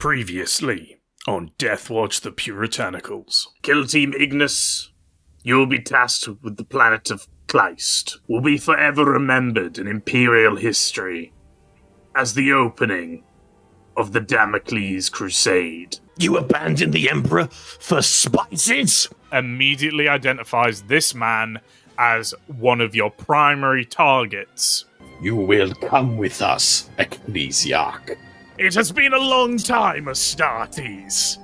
Previously on Deathwatch the Puritanicals. Kill Team Ignis. You'll be tasked with the planet of Kleist. Will be forever remembered in Imperial history as the opening of the Damocles Crusade. You abandoned the Emperor for spices? Immediately identifies this man as one of your primary targets. You will come with us, Ecclesiarch. It has been a long time, Astartes.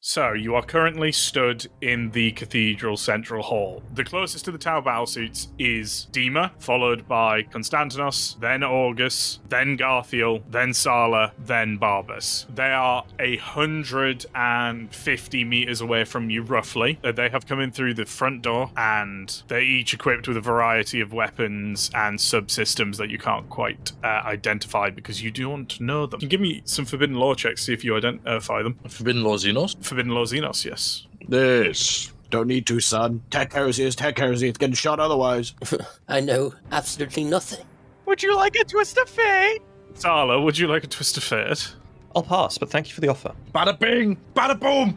So, you are currently stood in the Cathedral Central Hall. The closest to the Tower battlesuits is Dima, followed by Constantinos, then August, then Garthiel, then Sala, then Barbas. They are 150 meters away from you, roughly. They have come in through the front door, and they're each equipped with a variety of weapons and subsystems that you can't quite identify because you don't know them. Can you give me some Forbidden Law checks, see if you identify them? Forbidden Law Xenos? Forbidden Law Xenos, yes. This. Don't need to, son. Tech heresy is tech heresy. It's getting shot otherwise. I know absolutely nothing. Would you like a twist of fate? Sala, would you like a twist of fate? I'll pass, but thank you for the offer. Bada bing! Bada boom!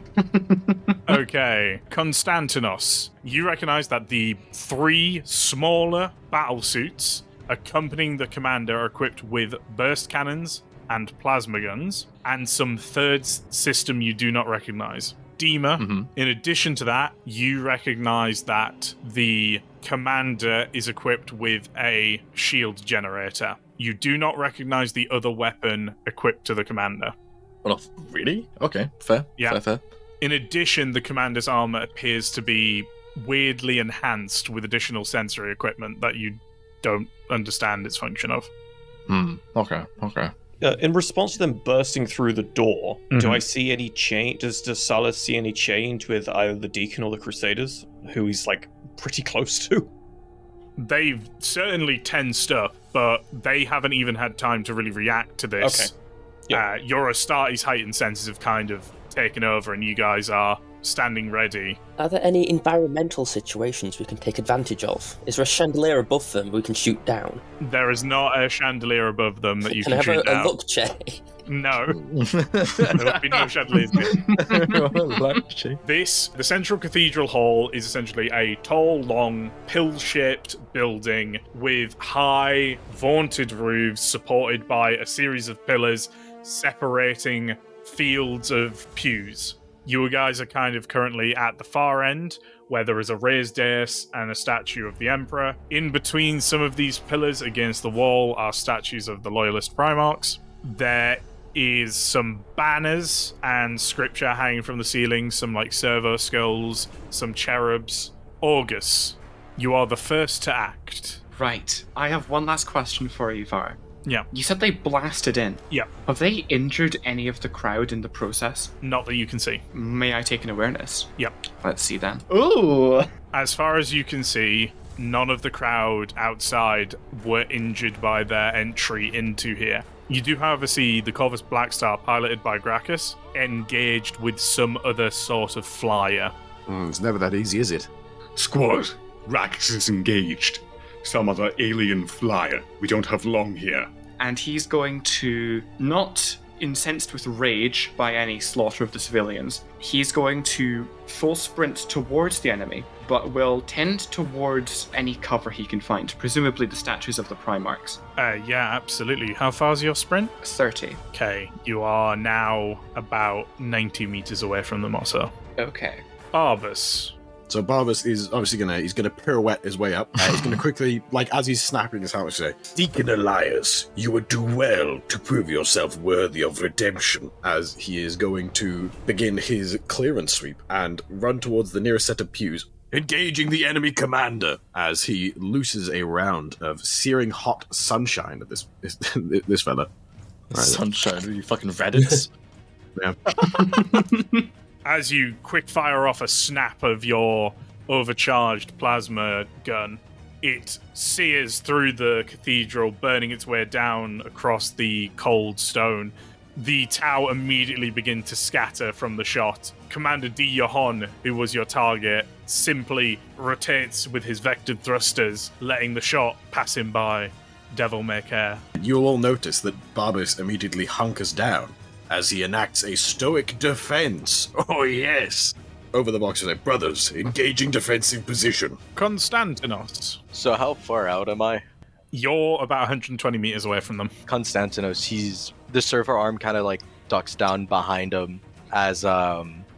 Okay, Constantinos. You recognize that the 3 smaller battlesuits accompanying the commander are equipped with burst cannons and plasma guns, and some third system you do not recognize. Dima, in addition to that, you recognize that the commander is equipped with a shield generator. You do not recognize the other weapon equipped to the commander. Well, really? Okay, fair. Yeah. Fair. In addition, the commander's armor appears to be weirdly enhanced with additional sensory equipment that you don't understand its function of. Okay. In response to them bursting through the door, do I see any change? Does Salas see any change with either the Deacon or the Crusaders, who he's, pretty close to? They've certainly tensed up, but they haven't even had time to really react to this. Okay. Yeah. Your Astartes heightened senses have kind of taken over, and you guys are standing ready. Are there any environmental situations we can take advantage of? Is there a chandelier above them we can shoot down? There is not a chandelier above them that you can I shoot have down. a look check? No. There will be no chandeliers. The Central Cathedral Hall is essentially a tall, long, pill-shaped building with high, vaulted roofs supported by a series of pillars separating fields of pews. You guys are kind of currently at the far end, where there is a raised dais and a statue of the Emperor. In between some of these pillars against the wall are statues of the Loyalist Primarchs. There is some banners and scripture hanging from the ceiling, some servo skulls, some cherubs. August, you are the first to act. Right. I have one last question for you, Var. Yeah. You said they blasted in. Yeah. Have they injured any of the crowd in the process? Not that you can see. May I take an awareness? Yep. Let's see then. Ooh! As far as you can see, none of the crowd outside were injured by their entry into here. You do, however, see the Corvus Blackstar, piloted by Gracchus, engaged with some other sort of flyer. It's never that easy, is it? Squad, Rax is engaged. Some other alien flyer. We don't have long here. And he's going to, not incensed with rage by any slaughter of the civilians, he's going to full sprint towards the enemy, but will tend towards any cover he can find, presumably the statues of the Primarchs. Yeah, absolutely. How far's your sprint? 30. Okay, you are now about 90 meters away from them also. Okay. Arbus. So Barbas is obviously he's gonna pirouette his way up. He's gonna quickly, like as he's snapping his helmet, say, Deacon Elias, you would do well to prove yourself worthy of redemption. as he is going to begin his clearance sweep and run towards the nearest set of pews, engaging the enemy commander as he looses a round of searing hot sunshine at this fella. Sunshine, you fucking Reddits. Yeah. As you quick fire off a snap of your overcharged plasma gun, it sears through the cathedral, burning its way down across the cold stone. The Tau immediately begin to scatter from the shot. Commander D. Johan, who was your target, simply rotates with his vectored thrusters, letting the shot pass him by. Devil may care. You'll all notice that Barbas immediately hunkers down as he enacts a stoic defense. Oh, yes. Over the box, like, Brothers, engaging defensive position. Konstantinos. So how far out am I? You're about 120 meters away from them. Konstantinos, the server arm kind of like ducks down behind him as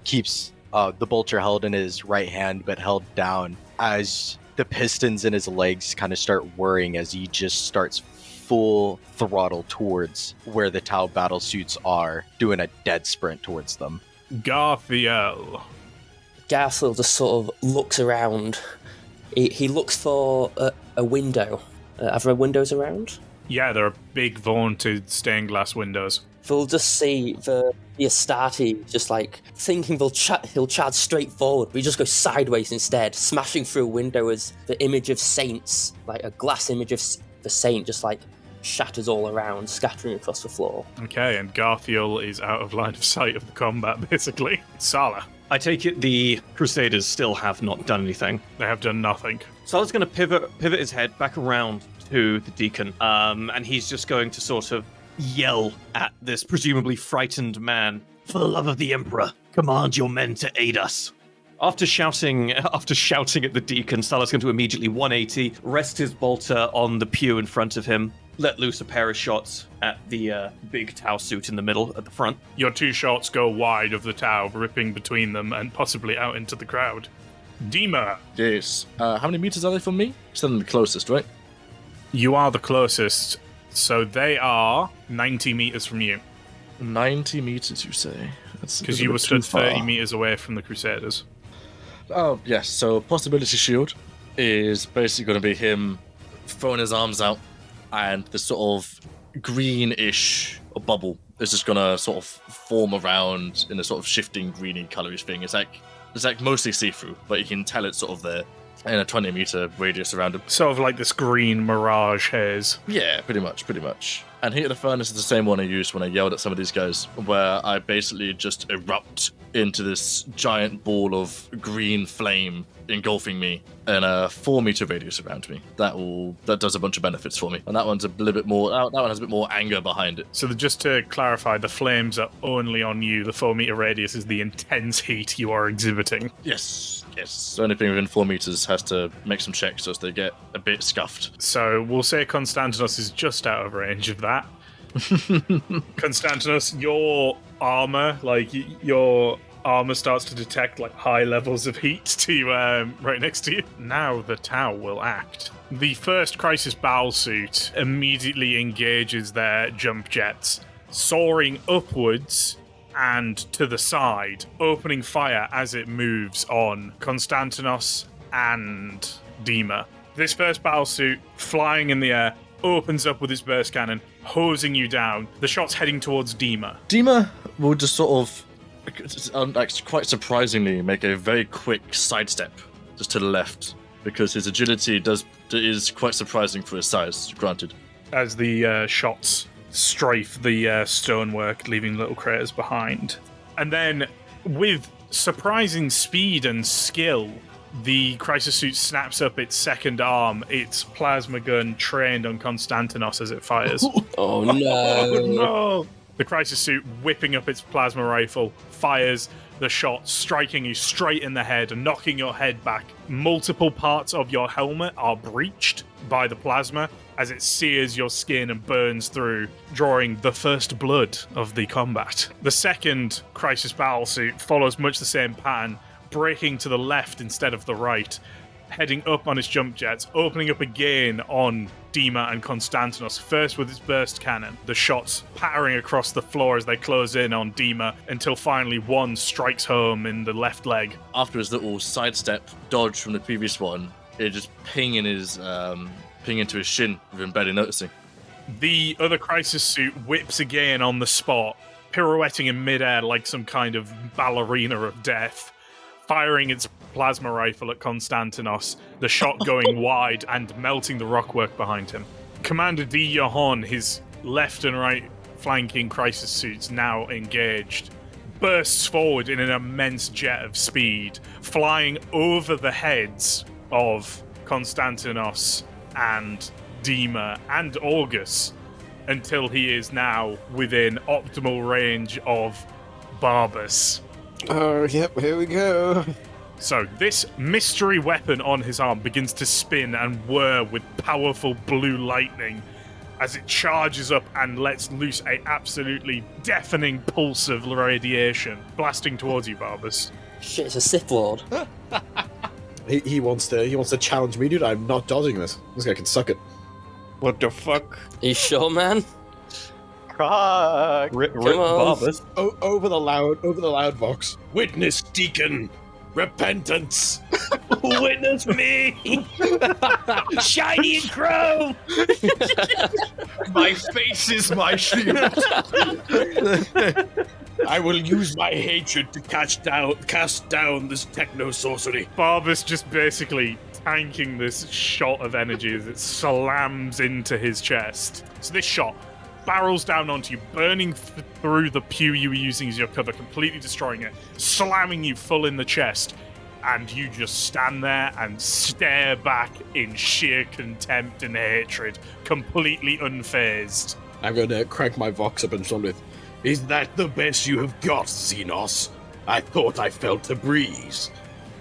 keeps the bolter held in his right hand but held down as the pistons in his legs kind of start whirring as he just starts full throttle towards where the Tau battle suits are, doing a dead sprint towards them. Garthiel. Garfield just sort of looks around. He looks for a window. Are there windows around? Yeah, there are big vaunted stained glass windows. We'll just see the Astarte just like thinking he'll charge straight forward. We just go sideways instead, smashing through a window as the image of saints, like a glass image of the saint, just like shatters all around, scattering across the floor. Okay, and Garthiel is out of line of sight of the combat, basically. Sala. I take it the Crusaders still have not done anything. They have done nothing. Sala's going to pivot his head back around to the Deacon, and he's just going to sort of yell at this presumably frightened man. For the love of the Emperor, command your men to aid us. After shouting at the Deacon, Sala's going to immediately 180, rest his bolter on the pew in front of him, let loose a pair of shots at the big Tau suit in the middle at the front. Your two shots go wide of the Tau, ripping between them and possibly out into the crowd. Dima. Yes. How many meters are they from me? Still the closest, right? You are the closest, so they are 90 meters from you. 90 meters, you say? Because you were stood 30 meters away from the Crusaders. Oh, yes. So possibility shield is basically going to be him throwing his arms out, and the sort of greenish bubble is just going to sort of form around in a sort of shifting greeny colorish thing. It's like mostly see-through, but you can tell it's sort of there in a 20-meter radius around him. Sort of like this green mirage haze. Yeah, pretty much. And Heat of the Furnace is the same one I used when I yelled at some of these guys, where I basically just erupt into this giant ball of green flame engulfing me in a 4-meter radius around me. That does a bunch of benefits for me. And that one's a little bit more, that one has a bit more anger behind it. So just to clarify, the flames are only on you. The 4-meter radius is the intense heat you are exhibiting. Yes. So anything within 4 meters has to make some checks as they get a bit scuffed. So we'll say Konstantinos is just out of range of that. Konstantinos, your armor starts to detect like high levels of heat to right next to you. Now the Tau will act. The first crisis battle suit immediately engages their jump jets, soaring upwards and to the side, opening fire as it moves on Konstantinos and Dima. This first battlesuit, flying in the air, opens up with its burst cannon, hosing you down. The shot's heading towards Dima. Dima will just sort of, quite surprisingly, make a very quick sidestep just to the left, because his agility is quite surprising for his size, granted. As the shots strafe the stonework, leaving little craters behind. And then, with surprising speed and skill, the crisis suit snaps up its second arm, its plasma gun trained on Konstantinos as it fires. Oh no. Oh no! The crisis suit whipping up its plasma rifle, fires, the shot striking you straight in the head and knocking your head back. Multiple parts of your helmet are breached by the plasma as it sears your skin and burns through, drawing the first blood of the combat. The second Crisis Battlesuit follows much the same pattern, braking to the left instead of the right, heading up on its jump jets, opening up again on Dima and Konstantinos, first with its burst cannon, the shots pattering across the floor as they close in on Dima, until finally one strikes home in the left leg. After his little sidestep dodge from the previous one, it just ping into his shin with him barely noticing. The other Crisis suit whips again on the spot, pirouetting in midair like some kind of ballerina of death, firing its plasma rifle at Konstantinos, the shot going wide and melting the rockwork behind him. Commander D. Johan, his left and right flanking Crisis suits now engaged, bursts forward in an immense jet of speed, flying over the heads of Konstantinos and Dima and August until he is now within optimal range of Barbas. Oh, yep, here we go. So this mystery weapon on his arm begins to spin and whir with powerful blue lightning as it charges up and lets loose a absolutely deafening pulse of radiation, blasting towards you, Barbas. Shit, it's a Sith Lord. He wants to challenge me, dude. I'm not dodging this. This guy can suck it. What the fuck? Are you sure, man? Croc. Rip Come on. Barbas. Over the loud box. Witness, Deacon. Repentance. Witness me! Shiny and crow! My face is my shield. I will use my hatred to cast down this techno-sorcery. Barbas just basically tanking this shot of energy as it slams into his chest. So this shot barrels down onto you, burning through the pew you were using as your cover, completely destroying it, slamming you full in the chest, and you just stand there and stare back in sheer contempt and hatred, completely unfazed. I'm going to crank my vox up and respond with, Is that the best you have got, Xenos? I thought I felt a breeze.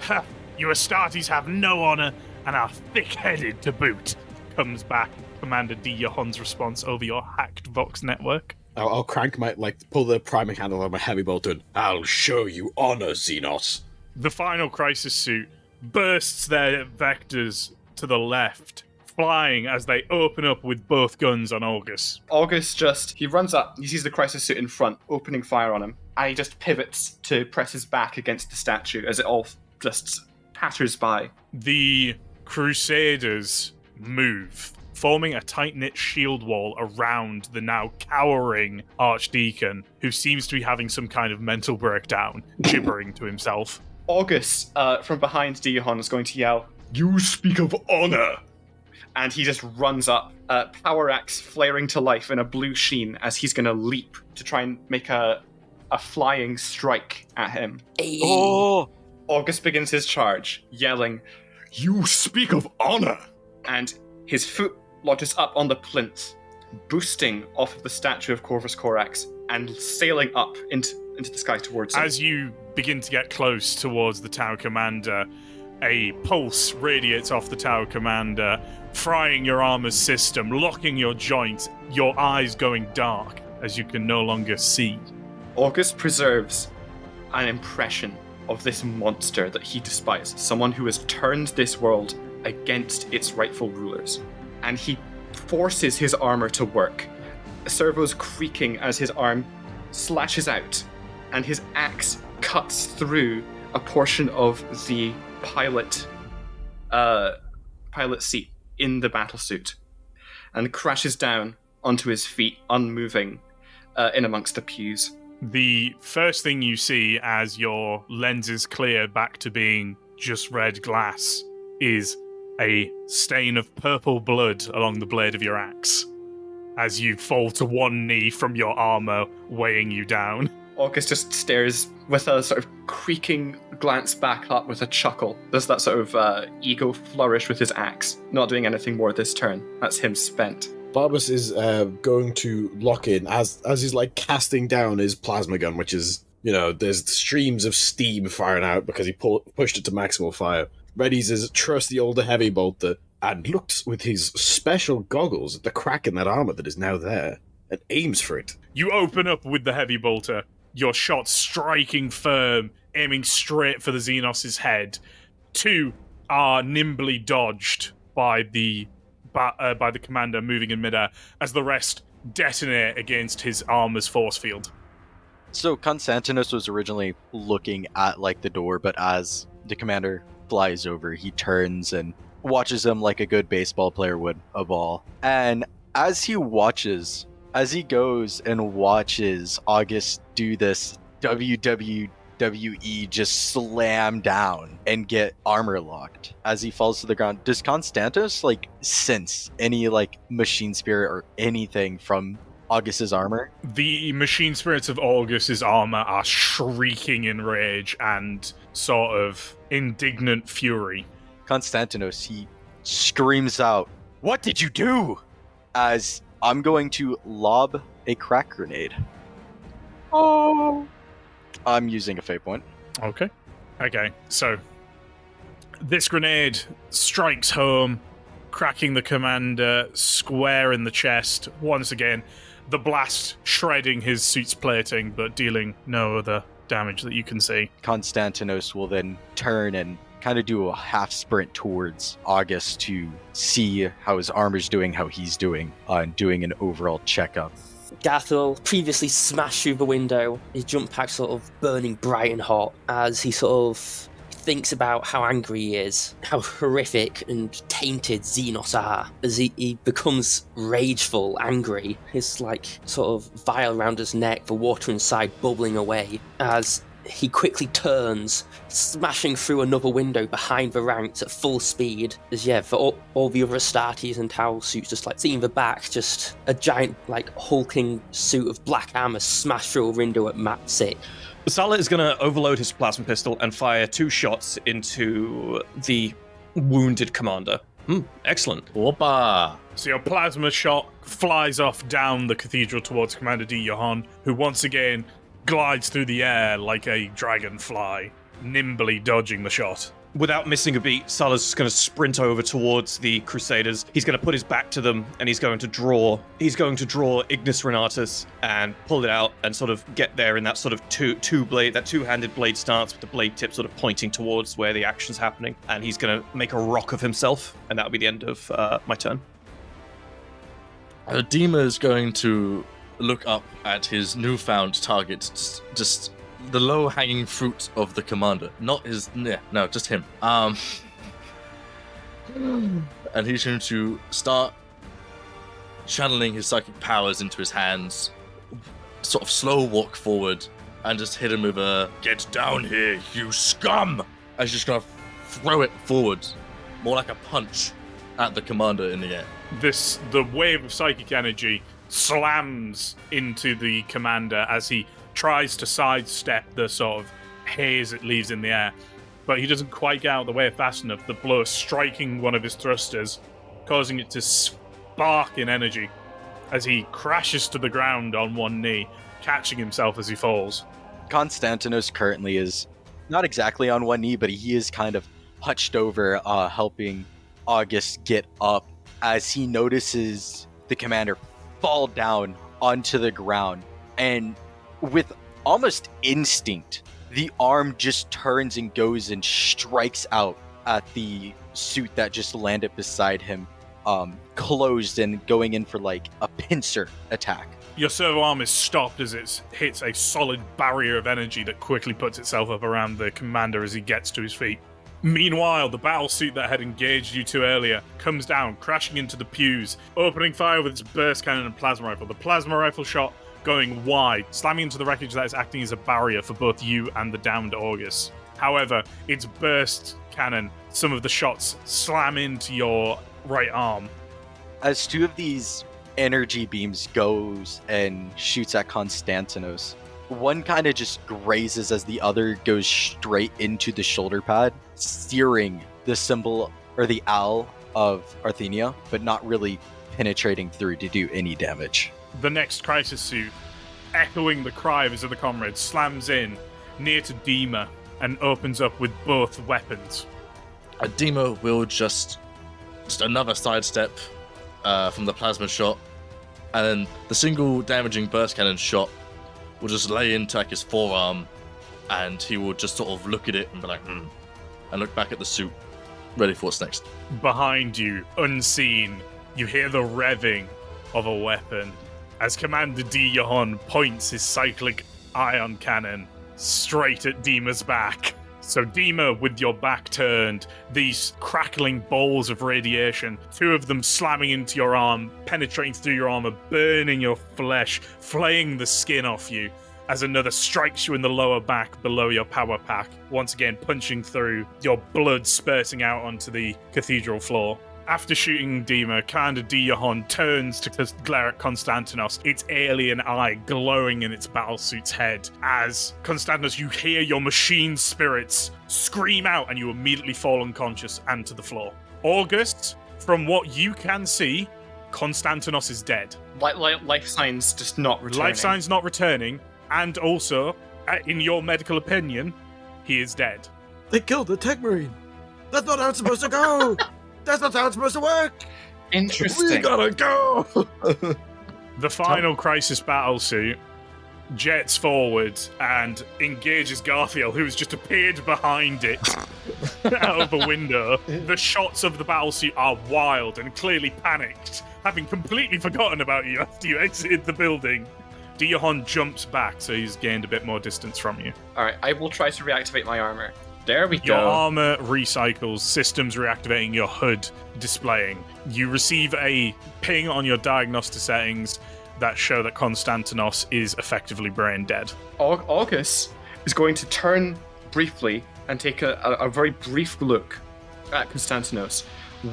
Ha! You Astartes have no honor and are thick-headed to boot, comes back Commander D. Johan's response over your hacked Vox network. I'll crank my, pull the priming handle on my heavy bolt and I'll show you honor, Xenos. The final Crisis suit bursts their vectors to the left, flying as they open up with both guns on August. August he runs up, he sees the Crisis suit in front, opening fire on him, and he just pivots to press his back against the statue as it all just patters by. The Crusaders move, forming a tight-knit shield wall around the now cowering Arch-deacon, who seems to be having some kind of mental breakdown, gibbering to himself. August, from behind Dion, is going to yell, You speak of honor! and he just runs up, power axe flaring to life in a blue sheen as he's going to leap to try and make a flying strike at him. Hey. Oh, August begins his charge, yelling, You speak of honor! and his foot lodges up on the plinth, boosting off of the statue of Corvus Corax and sailing up into the sky towards him. As you begin to get close towards the Tower Commander, a pulse radiates off the Tower Commander, frying your armor's system, locking your joints, your eyes going dark as you can no longer see. August preserves an impression of this monster that he despises, someone who has turned this world against its rightful rulers. And he forces his armor to work, servos creaking as his arm slashes out, and his axe cuts through a portion of the pilot seat in the battlesuit, and crashes down onto his feet, unmoving, in amongst the pews. The first thing you see as your lenses clear back to being just red glass is a stain of purple blood along the blade of your axe as you fall to one knee from your armor weighing you down. August just stares with a sort of creaking glance back up with a chuckle. Does that sort of ego flourish with his axe, not doing anything more this turn. That's him spent. Barbas is going to lock in as he's casting down his plasma gun, which is There's streams of steam firing out because he pushed it to maximal fire. Readies his trusty older heavy bolter and looks with his special goggles at the crack in that armor that is now there and aims for it. You open up with the heavy bolter, your shot striking firm, aiming straight for the Xenos' head. 2 are nimbly dodged by the commander moving in midair, as the rest detonate against his armor's force field. So Constantinos was originally looking at the door, but as the commander flies over, he turns and watches him like a good baseball player would a ball. And as he goes and watches August do this WWE just slam down and get armor locked as he falls to the ground, does Constantinos sense any machine spirit or anything from August's armor? The machine spirits of August's armor are shrieking in rage and sort of indignant fury. Constantinos, he screams out, "What did you do?" As I'm going to lob a crack grenade. Oh. I'm using a fate point. Okay, so this grenade strikes home, cracking the commander square in the chest. Once again, the blast shredding his suit's plating, but dealing no other damage that you can see. Constantinos will then turn and kind of do a half sprint towards August to see how his armor's doing, how he's doing, and doing an overall checkup. Gathel previously smashed through the window, his jump pack sort of burning bright and hot as he sort of thinks about how angry he is, how horrific and tainted Xenos are. As he becomes rageful, angry, his sort of vial around his neck, the water inside bubbling away, as he quickly turns, smashing through another window behind the ranks at full speed. As for all the other Astartes and Tau suits just seeing the back, just a giant hulking suit of black armor smash through a window at Matt 6. Salah is going to overload his plasma pistol and fire 2 shots into the wounded commander. Excellent. Opa! So your plasma shot flies off down the cathedral towards Commander D. Johan, who once again glides through the air like a dragonfly, nimbly dodging the shot. Without missing a beat, Salah's just going to sprint over towards the Crusaders. He's going to put his back to them, and he's going to draw Ignis Renatus and pull it out and sort of get there in that sort of two-handed blade stance with the blade tip sort of pointing towards where the action's happening. And he's going to make a rock of himself, and that'll be the end of my turn. Dima is going to look up at his newfound target, just the low-hanging fruit of the commander, not his. No, just him. And he's going to start channeling his psychic powers into his hands, sort of slow walk forward, and just hit him with a "Get down here, you scum!" And he's just gonna throw it forward, more like a punch, at the commander in the air. The wave of psychic energy slams into the commander as he tries to sidestep the sort of haze it leaves in the air, but he doesn't quite get out of the way fast enough, the blow striking one of his thrusters, causing it to spark in energy as he crashes to the ground on one knee, catching himself as he falls. Constantinos currently is not exactly on one knee, but he is kind of hunched over, helping August get up as he notices the commander fall down onto the ground, and with almost instinct, the arm just turns and goes and strikes out at the suit that just landed beside him, closed and going in for a pincer attack. Your servo arm is stopped as it hits a solid barrier of energy that quickly puts itself up around the commander as he gets to his feet. Meanwhile, the battle suit that had engaged you two earlier comes down, crashing into the pews, opening fire with its burst cannon and plasma rifle. The plasma rifle shot going wide, slamming into the wreckage that is acting as a barrier for both you and the downed August. However, its burst cannon, some of the shots slam into your right arm. As 2 of these energy beams goes and shoots at Constantinos, one kind of just grazes as the other goes straight into the shoulder pad, searing the symbol or the owl of Arthenia, but not really penetrating through to do any damage. The next crisis suit echoing the cry of his other comrades, slams in near to Dima and opens up with both weapons. Demo will just another sidestep from the plasma shot, and then the single damaging burst cannon shot will just lay into like his forearm, and he will just sort of look at it and be like, and look back at the suit, ready for what's next. Behind you, unseen, you hear the revving of a weapon as Commander D. Johan points his cyclic ion cannon straight at Dima's back. So Dima, with your back turned, these crackling balls of radiation, 2 of them slamming into your arm, penetrating through your armor, burning your flesh, flaying the skin off you, as another strikes you in the lower back below your power pack, once again punching through, your blood spurting out onto the cathedral floor. After shooting Dima, Commander D. Johan turns to glare at Konstantinos, its alien eye glowing in its battlesuit's head. As, Konstantinos, you hear your machine spirits scream out and you immediately fall unconscious and to the floor. August, from what you can see, Konstantinos is dead. Life signs just not returning. Life signs not returning, and also, in your medical opinion, he is dead. They killed the tech marine. That's not how it's supposed to go. That's not how it's supposed to work. Interesting. We gotta go. The final crisis battlesuit jets forward and engages Garfield, who has just appeared behind it out of a window. The shots of the battlesuit are wild and clearly panicked, having completely forgotten about you after you exited the building. Diohon jumps back, so he's gained a bit more distance from you. Alright, I will try to reactivate my armor. There we Your go. armor recycles, systems reactivating, your HUD displaying. You receive a ping on your diagnostic settings that show that Konstantinos is effectively brain dead. August is going to turn briefly and take a very brief look at Konstantinos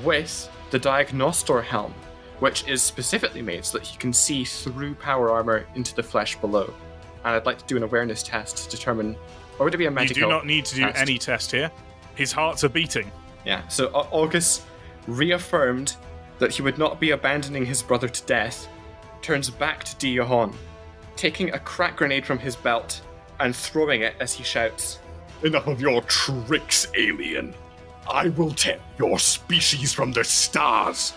with the Diagnostor helm, which is specifically made so that he can see through power armor into the flesh below. And I'd like to do an awareness test to determine, or would it be a medical You do not need to do test? any test here. His hearts are beating. Yeah, so August reaffirmed that he would not be abandoning his brother to death, turns back to Diohon, taking a crack grenade from his belt and throwing it as he shouts, Enough of your tricks, alien. I will tear your species from the stars.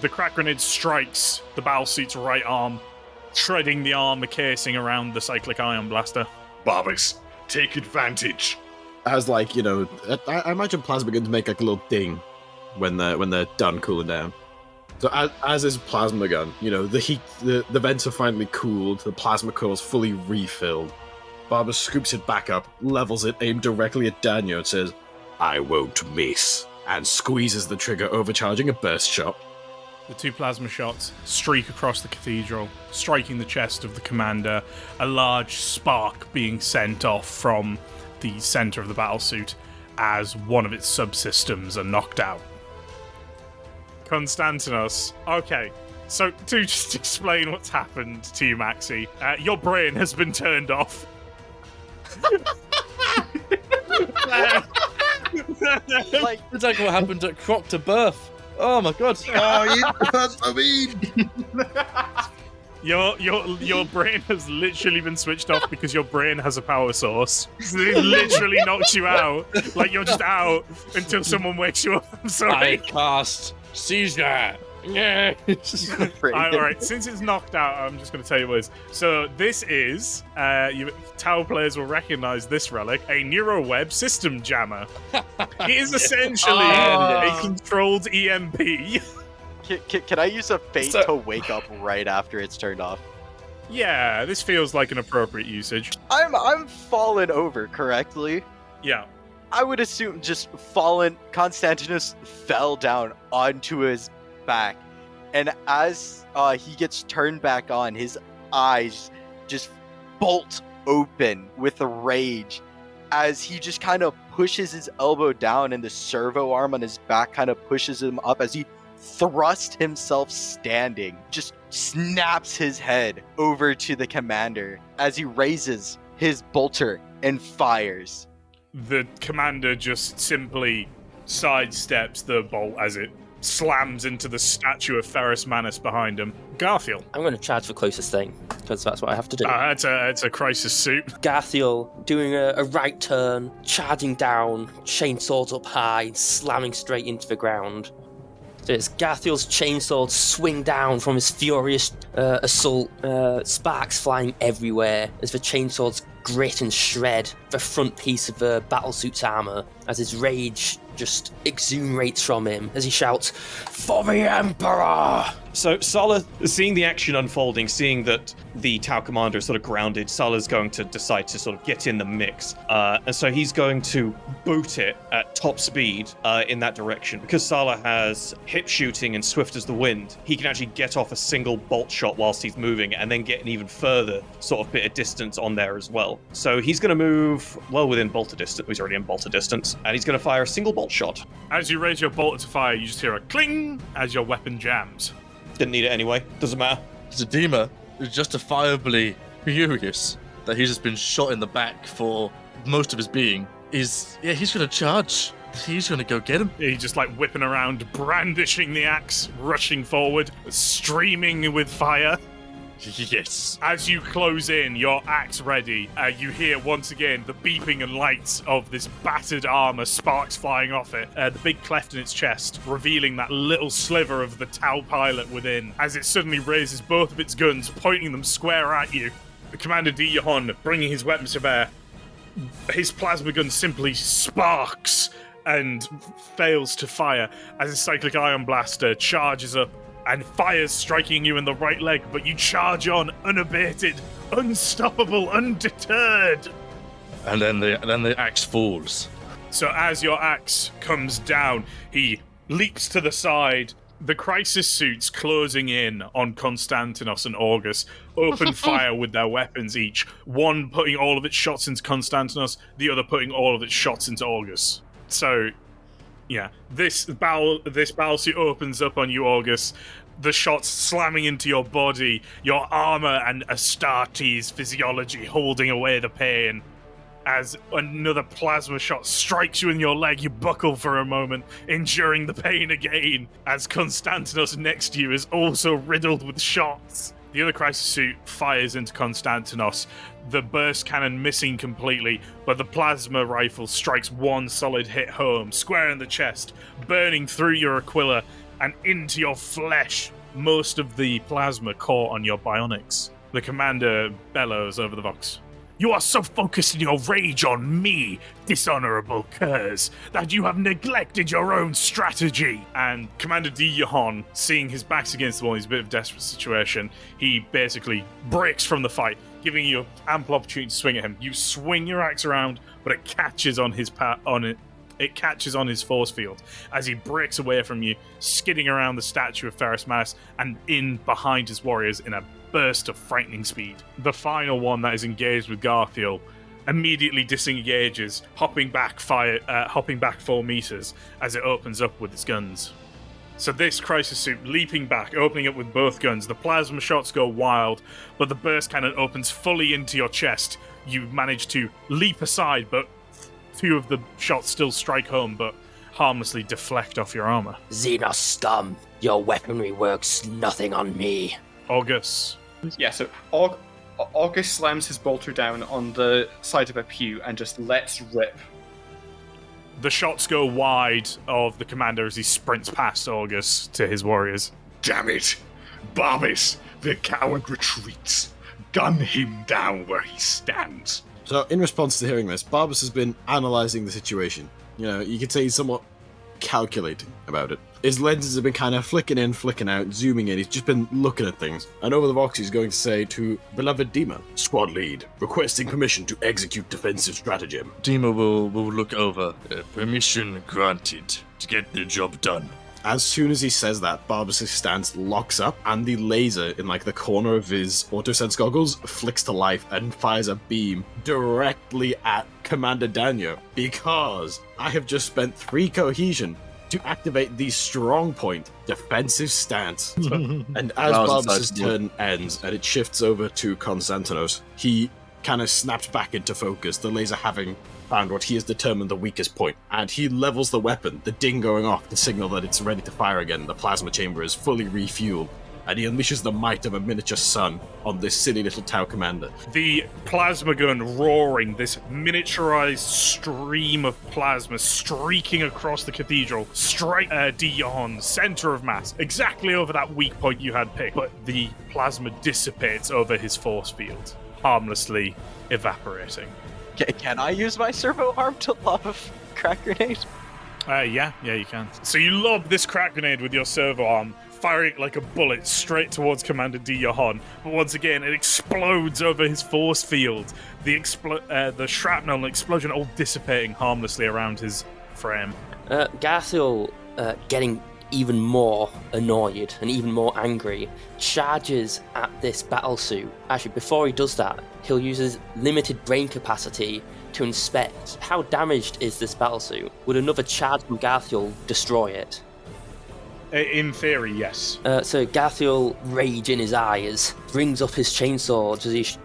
The crack grenade strikes the battlesuit's right arm, shredding the armor casing around the cyclic ion blaster. Barbas, take advantage. As like, I imagine plasma guns make like a little ding when they're done cooling down. So as his plasma gun, the heat, the vents are finally cooled, the plasma core's fully refilled. Barber scoops it back up, levels it, aimed directly at Daniel, and says, "I won't miss," and squeezes the trigger, overcharging a burst shot. The 2 plasma shots streak across the cathedral, striking the chest of the commander, a large spark being sent off from the center of the battlesuit as one of its subsystems are knocked out. Konstantinos. Okay, so to just explain what's happened to you, Maxi, your brain has been turned off. Like, it's like what happened at Croc to birth. Oh my god. That's what I mean. Your brain has literally been switched off because your brain has a power source. It literally knocked you out. Like, you're just out until someone wakes you up. I'm I sorry. cast seizure. Yeah. Alright, since it's knocked out, I'm just going to tell you what it is. So this is, Tau players will recognize this relic, a neuroweb system jammer. It is essentially a controlled EMP. Can I use a fate to wake up right after it's turned off? Yeah, this feels like an appropriate usage. I'm fallen over correctly. Yeah. I would assume just fallen. Constantinus fell down onto his back, and as he gets turned back on, his eyes just bolt open with rage as he just kind of pushes his elbow down, and the servo arm on his back kind of pushes him up as he thrusts himself standing, just snaps his head over to the commander as he raises his bolter and fires. The commander just simply sidesteps the bolt as it slams into the statue of Ferrus Manus behind him. Garfield. I'm going to charge for closest thing. because that's what I have to do. It's a crisis suit. Garthiel doing a right turn, charging down, chainswords up high, slamming straight into the ground. So it's Garthiel's chainsword swing down from his furious assault, sparks flying everywhere as the chainswords grit and shred the front piece of the battlesuit's armor, as his rage just exudes from him as he shouts, "For the Emperor!" So Sala, seeing the action unfolding, seeing that the Tau commander is sort of grounded, Sala's going to decide to sort of get in the mix. And so he's going to boot it at top speed in that direction. Because Sala has hip shooting and swift as the wind, he can actually get off a single bolt shot whilst he's moving and then get an even further sort of bit of distance on there as well. So he's going to move well within bolter distance. He's already in bolter distance. And he's going to fire a single bolt shot. As you raise your bolter to fire, you just hear a cling as your weapon jams. Didn't need it anyway. Doesn't matter. Zadima is justifiably furious that he's just been shot in the back for most of his being. He's gonna charge. He's gonna go get him. He's just like whipping around, brandishing the axe, rushing forward, streaming with fire. Yes. As you close in, your axe ready, you hear once again the beeping and lights of this battered armor, sparks flying off it, the big cleft in its chest, revealing that little sliver of the Tau pilot within, as it suddenly raises both of its guns, pointing them square at you. Commander D. Johan, bringing his weapons to bear, his plasma gun simply sparks and fails to fire as his cyclic ion blaster charges up and fires, striking you in the right leg, but you charge on, unabated, unstoppable, undeterred. And then the axe falls. So as your axe comes down, he leaps to the side. The crisis suits closing in on Konstantinos and August open fire with their weapons each, one putting all of its shots into Konstantinos, the other putting all of its shots into August. So yeah, this battlesuit opens up on you, August. The shots slamming into your body, your armor and Astartes' physiology holding away the pain. As another plasma shot strikes you in your leg, you buckle for a moment, enduring the pain again, as Konstantinos next to you is also riddled with shots. The other crisis suit fires into Konstantinos, the burst cannon missing completely, but the plasma rifle strikes one solid hit home, square in the chest, burning through your Aquila and into your flesh, most of the plasma caught on your bionics. The commander bellows over the Vox. "You are so focused in your rage on me, dishonorable curs, that you have neglected your own strategy." And Commander D. Johan, seeing his back's against the wall, he's a bit of a desperate situation, he basically breaks from the fight, giving you ample opportunity to swing at him. You swing your axe around, but it catches on his It catches on his force field as he breaks away from you, skidding around the statue of Ferrus Manus and in behind his warriors in a burst of frightening speed. The final one that is engaged with Garthiel immediately disengages, hopping back 4 meters as it opens up with its guns. So this crisis suit leaping back, opening up with both guns. The plasma shots go wild, but the burst cannon opens fully into your chest. You manage to leap aside, but 2 of the shots still strike home, but harmlessly deflect off your armor. Xenos scum, your weaponry works nothing on me. August. Yeah, so August slams his bolter down on the side of a pew and just lets rip. The shots go wide of the commander as he sprints past August to his warriors. Damn it! Barbis, the coward retreats. Gun him down where he stands. So, in response to hearing this, Barbas has been analysing the situation. You know, you could say he's somewhat calculating about it. His lenses have been kind of flicking in, flicking out, zooming in. He's just been looking at things. And over the Vox, he's going to say to beloved Dima, Squad lead, requesting permission to execute defensive stratagem. Dima will look over. Permission granted to get the job done. as soon as he says that, Barbas' stance locks up, and the laser in like the corner of his autosense goggles flicks to life and fires a beam directly at Commander Daniel, because I have just spent 3 cohesion to activate the strong point defensive stance. And as Barbas' turn ends and it shifts over to Konstantinos, he kind of snaps back into focus, the laser having found what he has determined the weakest point, and he levels the weapon, the ding going off to signal that it's ready to fire again. The plasma chamber is fully refueled, and he unleashes the might of a miniature sun on this silly little Tau commander. The plasma gun roaring, this miniaturized stream of plasma streaking across the cathedral, straight at Dion, center of mass, exactly over that weak point you had picked. But the plasma dissipates over his force field, harmlessly evaporating. Can I use my servo arm to lob crack grenade? Yeah, you can. So you lob this crack grenade with your servo arm, firing it like a bullet straight towards Commander D. Johan. But once again, it explodes over his force field. The shrapnel and explosion all dissipating harmlessly around his frame. Garthiel, getting even more annoyed and even more angry, charges at this battlesuit. Actually, before he does that, he'll use his limited brain capacity to inspect how damaged is this battlesuit. Would another charge from Garthiel destroy it? In theory, yes. So Garthiel, rage in his eyes, brings up his chainsaw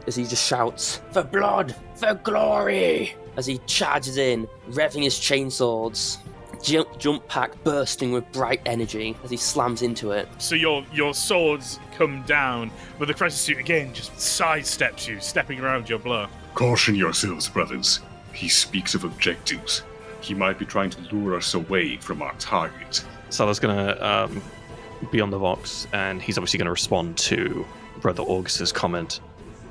as he just shouts, "For blood! For glory!" as he charges in, revving his chainswords. Jump pack bursting with bright energy as he slams into it. So your swords come down, but the crisis suit again just sidesteps you, stepping around your blow. Caution yourselves, brothers. He speaks of objectives. He might be trying to lure us away from our target. Salah's gonna be on the Vox, and he's obviously gonna respond to Brother Augus's comment.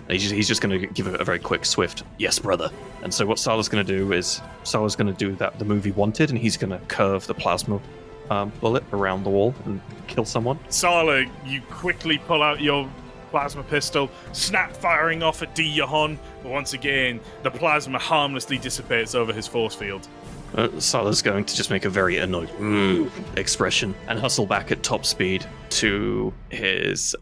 He's just going to give a very quick, swift, "Yes, brother." And so what Salah's going to do is, Salah's going to do that the movie wanted, and he's going to curve the plasma bullet around the wall and kill someone. Salah, you quickly pull out your plasma pistol, snap firing off at D. Johan, but once again, the plasma harmlessly dissipates over his force field. Salah's going to just make a very annoyed expression and hustle back at top speed to his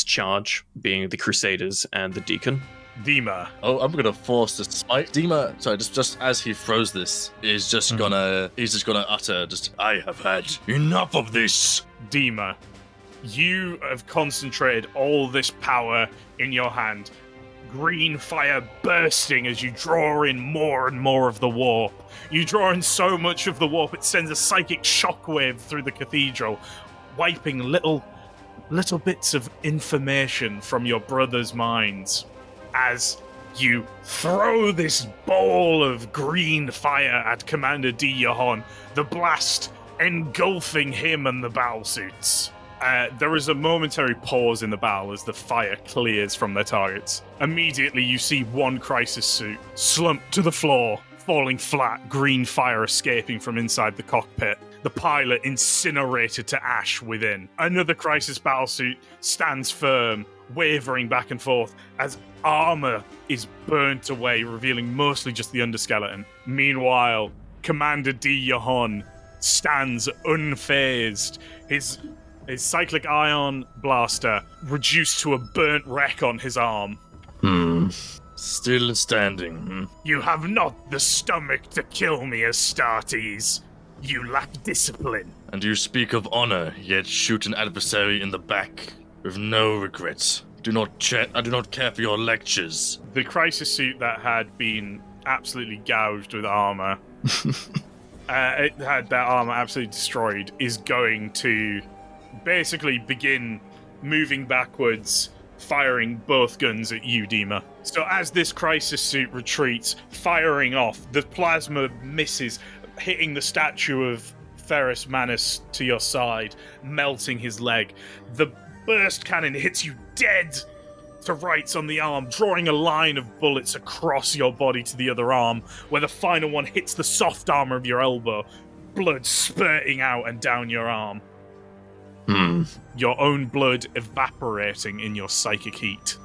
charge, being the Crusaders and the Deacon. Dima. Oh, I'm gonna force the smite. Dima, sorry, just as he throws this, he's just gonna utter "I have had enough of this." Dima, you have concentrated all this power in your hand. Green fire bursting as you draw in more and more of the warp. You draw in so much of the warp, it sends a psychic shockwave through the cathedral, wiping little bits of information from your brothers' minds. As you throw this ball of green fire at Commander D. Johan, the blast engulfing him and the battlesuits. There is a momentary pause in the battle as the fire clears from their targets. Immediately, you see one crisis suit slump to the floor, falling flat, green fire escaping from inside the cockpit. The pilot incinerated to ash within. Another crisis battlesuit stands firm, wavering back and forth as armor is burnt away, revealing mostly just the underskeleton. Meanwhile, Commander D. Johan stands unfazed. His cyclic ion blaster reduced to a burnt wreck on his arm. Still standing. You have not the stomach to kill me, Astartes. You lack discipline. And you speak of honor, yet shoot an adversary in the back with no regrets. I do not care for your lectures. The crisis suit that had been absolutely gouged with armor, it had that armor absolutely destroyed, is going to basically begin moving backwards, firing both guns at you, Dima. So as this crisis suit retreats, firing off, the plasma misses, hitting the statue of Ferrus Manus to your side, melting his leg. The burst cannon hits you dead to rights on the arm, drawing a line of bullets across your body to the other arm, where the final one hits the soft armor of your elbow, blood spurting out and down your arm. Your own blood evaporating in your psychic heat.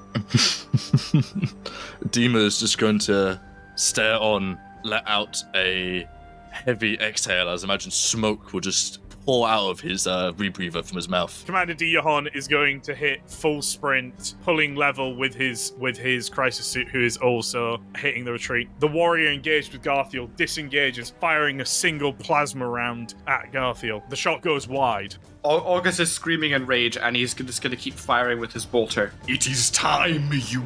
Dima is just going to stare on, let out a heavy exhale as imagine smoke will just pour out of his rebreather from his mouth. Commander D. Johan is going to hit full sprint, pulling level with his crisis suit, who is also hitting the retreat. The warrior engaged with Garthiel disengages, firing a single plasma round at Garthiel. The shot goes wide. August is screaming in rage, and he's just going to keep firing with his bolter. It is time you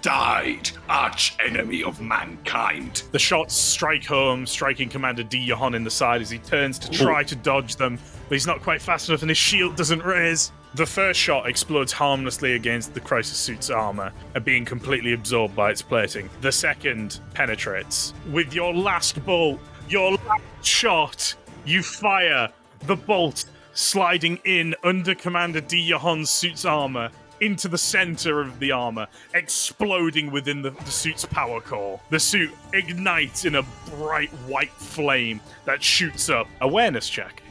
died, arch-enemy of mankind. The shots strike home, striking Commander D. Johan in the side as he turns to try to dodge them, but he's not quite fast enough and his shield doesn't raise. The first shot explodes harmlessly against the crisis suit's armor, being completely absorbed by its plating. The second penetrates. With your last bolt, your last shot, you fire the bolt sliding in under Commander D. Johan's suit's armor into the center of the armor, exploding within the suit's power core. The suit ignites in a bright white flame that shoots up. Awareness check.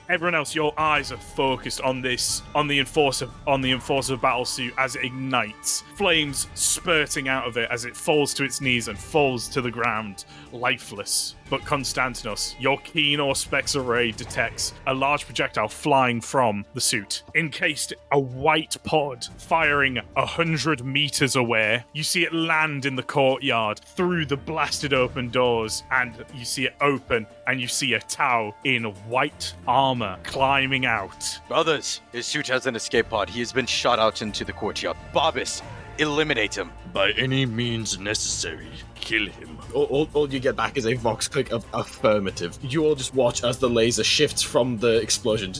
Everyone else, your eyes are focused on the enforcer battlesuit as it ignites. Flames spurting out of it as it falls to its knees and falls to the ground, lifeless. But Konstantinos, your keen Auspex array detects a large projectile flying from the suit, encased a white pod firing 100 meters away. You see it land in the courtyard through the blasted open doors, and you see it open, and you see a Tau in white armor climbing out. Brothers, his suit has an escape pod. He has been shot out into the courtyard. Barbas, eliminate him. By any means necessary, kill him. All you get back is a vox click of affirmative. You all just watch as the laser shifts from the explosion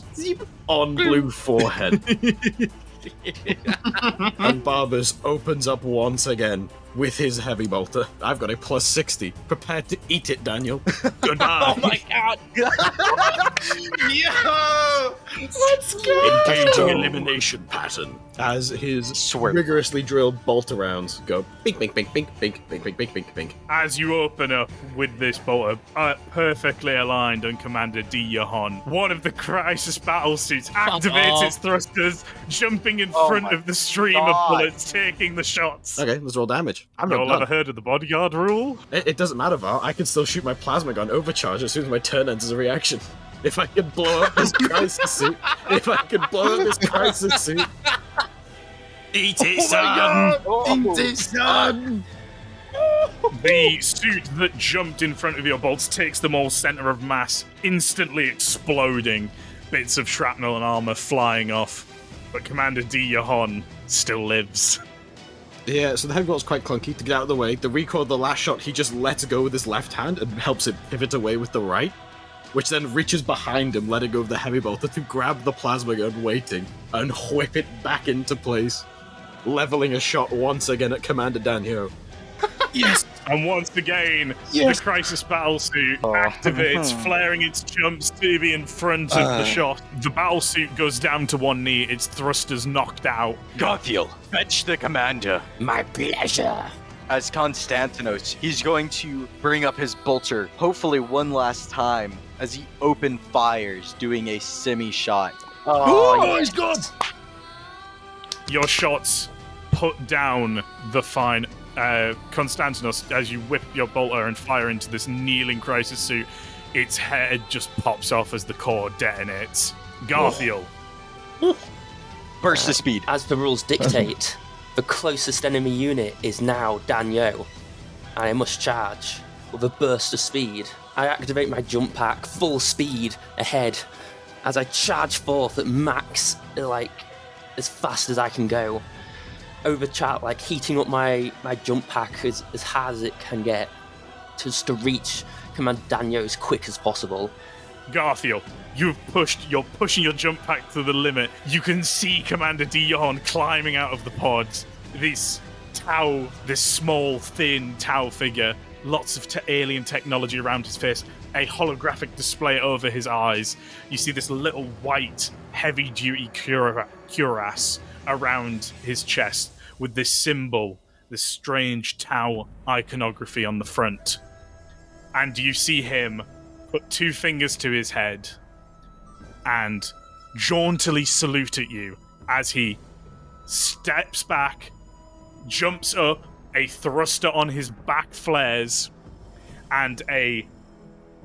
on blue forehead. And Barbas opens up once again with his heavy bolter. I've got a plus 60. Prepare to eat it, Daniel. Goodbye. Oh my god! Yo! Let's go! Engaging elimination pattern. As his Swerve. rigorously drilled bolter rounds go bink, bink, bink, bink, bink, bink, bink, bink, bink, bink. As you open up with this bolter, perfectly aligned on Commander D. Johan, one of the crisis battle suits activates its thrusters, jumping in front of the stream of bullets, taking the shots. Okay, let's roll damage. I'm Y'all not ever done. heard of the bodyguard rule? It doesn't matter, Val. I can still shoot my plasma gun overcharge as soon as my turn ends as a reaction. If I can blow up this crisis suit. Eat it, son! Eat it, son! The suit that jumped in front of your bolts takes them all center of mass, instantly exploding, bits of shrapnel and armor flying off. But Commander D. Johan still lives. Yeah, so the heavy bolt's quite clunky to get out of the way. The recoil of the last shot, he just lets go with his left hand and helps it pivot away with the right, which then reaches behind him, letting go of the heavy bolter to grab the plasma gun waiting and whip it back into place, leveling a shot once again at Commander Daniel. Yes! And once again, the crisis battlesuit activates, flaring its jumps to be in front of the shot. The battlesuit goes down to one knee, its thrusters knocked out. Garfield, fetch the commander. My pleasure. As Konstantinos, he's going to bring up his bolter, hopefully one last time, as he open fires, doing a semi-shot. Oh, he's good. Your shots put down the fine Konstantinos as you whip your bolter and fire into this kneeling crisis suit. Its head just pops off as the core detonates. Garfield. Burst of speed. As the rules dictate, the closest enemy unit is now Danyo, and I must charge with a burst of speed. I activate my jump pack, full speed ahead, as I charge forth at max, like as fast as I can go. Heating up my jump pack as hard as it can get, just to reach Commander Danyo as quick as possible. Garfield, you're pushing your jump pack to the limit. You can see Commander Dion climbing out of the pods. This small, thin Tau figure, lots of alien technology around his face, a holographic display over his eyes. You see this little white, heavy-duty cuirass around his chest with this symbol, this strange Tau iconography on the front. And you see him put two fingers to his head and jauntily salute at you as he steps back, jumps up, a thruster on his back flares, and a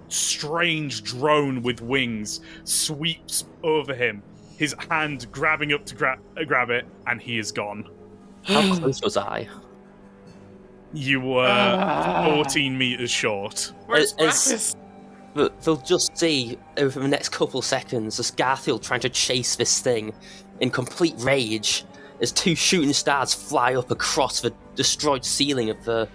strange drone with wings sweeps over him, his hand grabbing up to grab it, and he is gone. How close was I? You were 14 meters short. Where's Gratis? They'll just see over the next couple seconds as Garfield trying to chase this thing in complete rage as two shooting stars fly up across the destroyed ceiling of the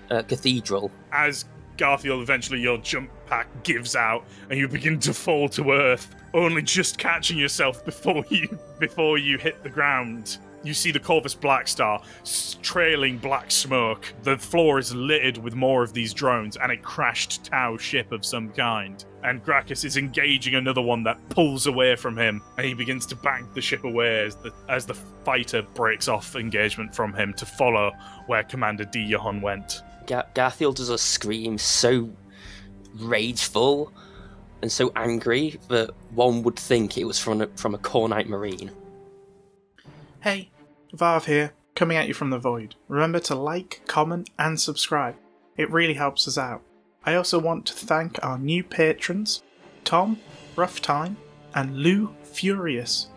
cathedral. As Garfield, eventually your jump pack gives out and you begin to fall to earth only just catching yourself before you hit the ground. You see the Corvus Blackstar trailing black smoke. The floor is littered with more of these drones and a crashed Tau ship of some kind. And Gracchus is engaging another one that pulls away from him, and he begins to bank the ship away as the fighter breaks off engagement from him to follow where Commander D. Johan went. Garthiel does a scream so rageful and so angry that one would think it was from a Cornite Marine. Hey, Varv here, coming at you from the void. Remember to like, comment, and subscribe. It really helps us out. I also want to thank our new patrons, Tom, Rough Time, and Lou Furious.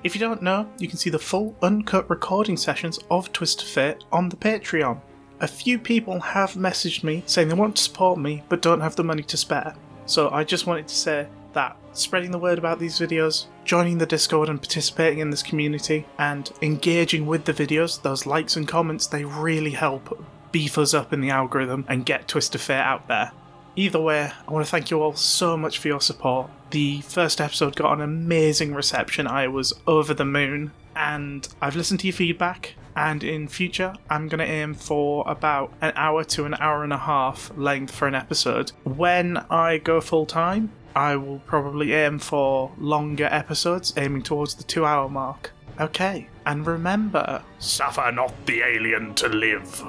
If you don't know, you can see the full uncut recording sessions of Twist of Fate on the Patreon. A few people have messaged me saying they want to support me but don't have the money to spare. So I just wanted to say that spreading the word about these videos, joining the Discord and participating in this community, and engaging with the videos, those likes and comments, they really help beef us up in the algorithm and get Twist of Fate out there. Either way, I want to thank you all so much for your support. The first episode got an amazing reception. I was over the moon, and I've listened to your feedback, and in future I'm going to aim for about an hour to an hour and a half length for an episode. When I go full time, I will probably aim for longer episodes, aiming towards the 2 hour mark. Okay, and remember, suffer not the alien to live.